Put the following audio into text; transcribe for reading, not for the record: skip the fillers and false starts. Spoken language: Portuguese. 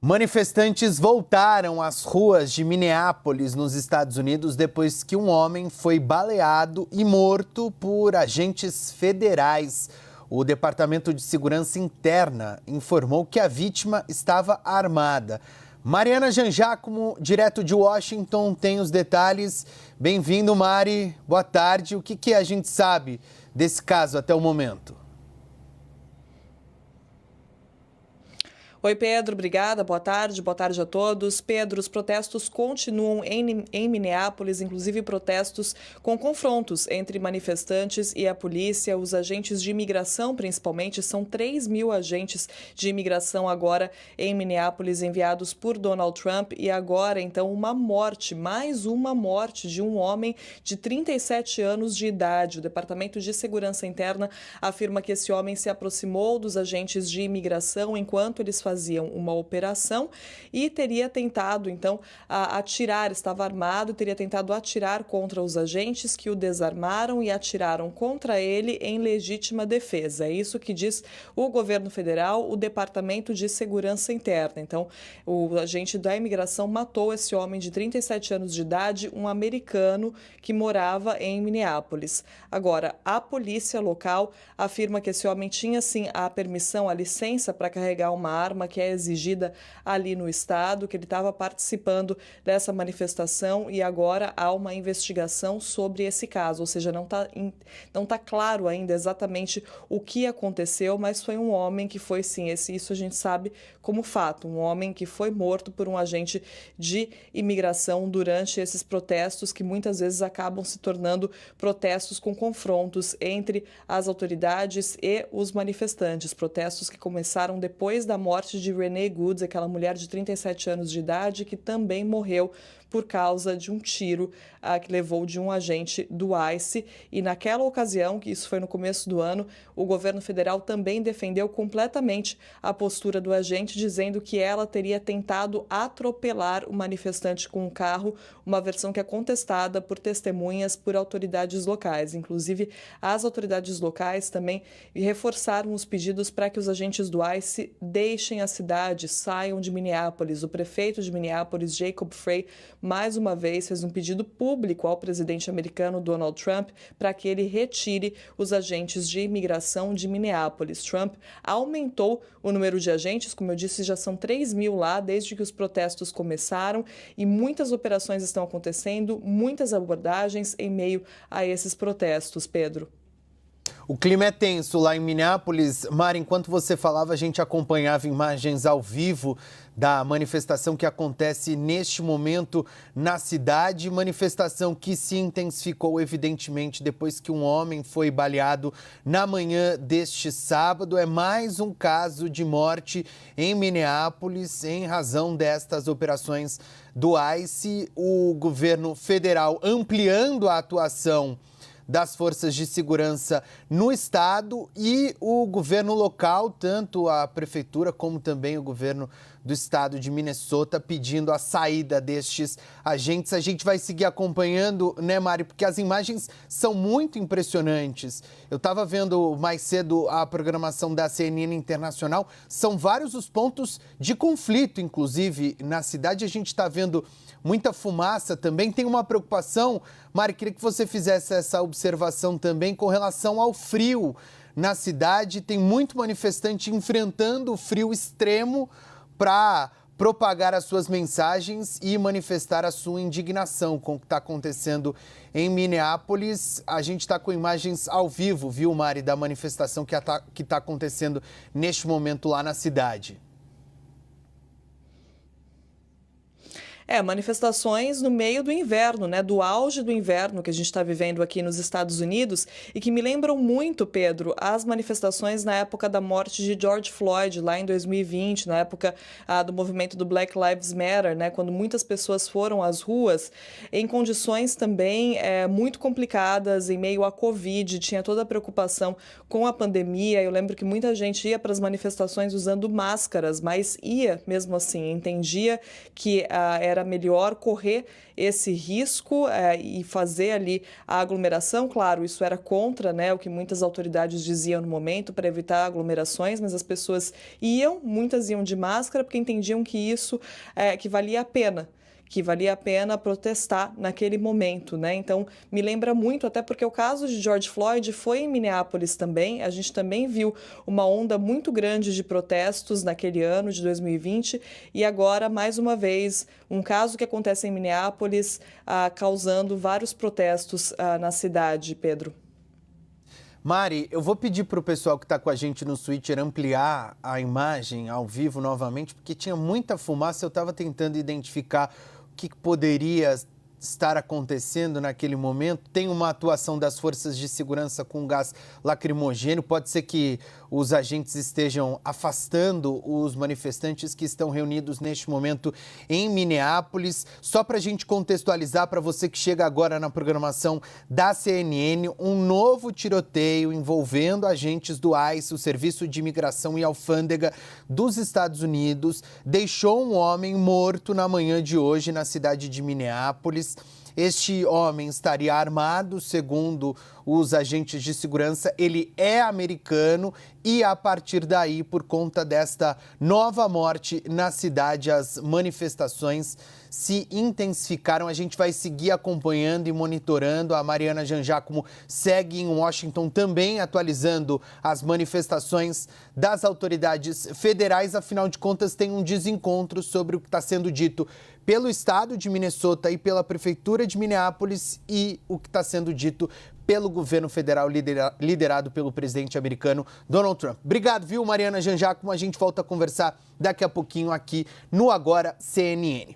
Manifestantes voltaram às ruas de Minneapolis, nos Estados Unidos, depois que um homem foi baleado e morto por agentes federais. O Departamento de Segurança Interna informou que a vítima estava armada. Mariana Jangiacomo, direto de Washington, tem os detalhes. Bem-vindo, Mari. Boa tarde. O que a gente sabe desse caso até o momento? Oi, Pedro, obrigada, boa tarde a todos. Pedro, os protestos continuam em Minneapolis, inclusive protestos com confrontos entre manifestantes e a polícia. Os agentes de imigração, principalmente, são 3.000 agentes de imigração agora em Minneapolis, enviados por Donald Trump. E agora, então, mais uma morte de um homem de 37 anos de idade. O Departamento de Segurança Interna afirma que esse homem se aproximou dos agentes de imigração enquanto eles faziam uma operação e teria tentado, então, atirar, estava armado, teria tentado atirar contra os agentes que o desarmaram e atiraram contra ele em legítima defesa. É isso que diz o governo federal, o Departamento de Segurança Interna. Então, o agente da imigração matou esse homem de 37 anos de idade, um americano que morava em Minneapolis. Agora, a polícia local afirma que esse homem tinha, sim, a permissão, a licença para carregar uma arma que é exigida ali no estado, que ele estava participando dessa manifestação e agora há uma investigação sobre esse caso, ou seja, não tá claro ainda exatamente o que aconteceu, mas foi um homem que foi, sim, isso a gente sabe como fato, um homem que foi morto por um agente de imigração durante esses protestos que muitas vezes acabam se tornando protestos com confrontos entre as autoridades e os manifestantes, protestos que começaram depois da morte de Renee Goods, aquela mulher de 37 anos de idade que também morreu por causa de um tiro que levou de um agente do ICE. E naquela ocasião, que isso foi no começo do ano, o governo federal também defendeu completamente a postura do agente, dizendo que ela teria tentado atropelar o manifestante com um carro, uma versão que é contestada por testemunhas, por autoridades locais. Inclusive, as autoridades locais também reforçaram os pedidos para que os agentes do ICE deixem a cidade, saiam de Minneapolis. O prefeito de Minneapolis, Jacob Frey, mais uma vez fez um pedido público ao presidente americano Donald Trump para que ele retire os agentes de imigração de Minneapolis. Trump aumentou o número de agentes, como eu disse, já são 3.000 lá desde que os protestos começaram e muitas operações estão acontecendo, muitas abordagens em meio a esses protestos, Pedro. O clima é tenso lá em Minneapolis. Mari, enquanto você falava, a gente acompanhava imagens ao vivo da manifestação que acontece neste momento na cidade. Manifestação que se intensificou, evidentemente, depois que um homem foi baleado na manhã deste sábado. É mais um caso de morte em Minneapolis em razão destas operações do ICE. O governo federal ampliando a atuação das forças de segurança no estado e o governo local, tanto a prefeitura como também o governo do estado de Minnesota, pedindo a saída destes agentes. A gente vai seguir acompanhando, né, Mari? Porque as imagens são muito impressionantes. Eu estava vendo mais cedo a programação da CNN Internacional. São vários os pontos de conflito, inclusive, na cidade. A gente está vendo muita fumaça também. Tem uma preocupação, Mari, queria que você fizesse essa observação também com relação ao frio na cidade. Tem muito manifestante enfrentando o frio extremo para propagar as suas mensagens e manifestar a sua indignação com o que está acontecendo em Minneapolis. A gente está com imagens ao vivo, viu, Mari, da manifestação que está acontecendo neste momento lá na cidade. Manifestações no meio do inverno, né? Do auge do inverno que a gente está vivendo aqui nos Estados Unidos e que me lembram muito, Pedro, as manifestações na época da morte de George Floyd, lá em 2020, na época do movimento do Black Lives Matter, né? Quando muitas pessoas foram às ruas em condições também muito complicadas, em meio à Covid, tinha toda a preocupação com a pandemia. Eu lembro que muita gente ia para as manifestações usando máscaras, mas ia mesmo assim, entendia que era era melhor correr esse risco e fazer ali a aglomeração. Claro, isso era contra, né, o que muitas autoridades diziam no momento para evitar aglomerações, mas as pessoas muitas iam de máscara porque entendiam que isso que valia a pena protestar naquele momento, né? Então, me lembra muito, até porque o caso de George Floyd foi em Minneapolis também. A gente também viu uma onda muito grande de protestos naquele ano de 2020 e agora, mais uma vez, um caso que acontece em Minneapolis causando vários protestos na cidade, Pedro. Mari, eu vou pedir para o pessoal que está com a gente no Twitter ampliar a imagem ao vivo novamente, porque tinha muita fumaça, eu estava tentando identificar o que poderia estar acontecendo naquele momento. Tem uma atuação das forças de segurança com gás lacrimogêneo. Pode ser que os agentes estejam afastando os manifestantes que estão reunidos neste momento em Minneapolis. Só para a gente contextualizar, para você que chega agora na programação da CNN, um novo tiroteio envolvendo agentes do ICE, o Serviço de Imigração e Alfândega dos Estados Unidos, deixou um homem morto na manhã de hoje na cidade de Minneapolis. Este homem estaria armado, segundo os agentes de segurança. Ele é americano e, a partir daí, por conta desta nova morte na cidade, as manifestações se intensificaram. A gente vai seguir acompanhando e monitorando. A Mariana Jangiacomo segue em Washington também atualizando as manifestações das autoridades federais. Afinal de contas, tem um desencontro sobre o que está sendo dito pelo estado de Minnesota e pela prefeitura de Minneapolis e o que está sendo dito pelo governo federal liderado pelo presidente americano Donald Trump. Obrigado, viu, Mariana Jangiacomo? A gente volta a conversar daqui a pouquinho aqui no Agora CNN.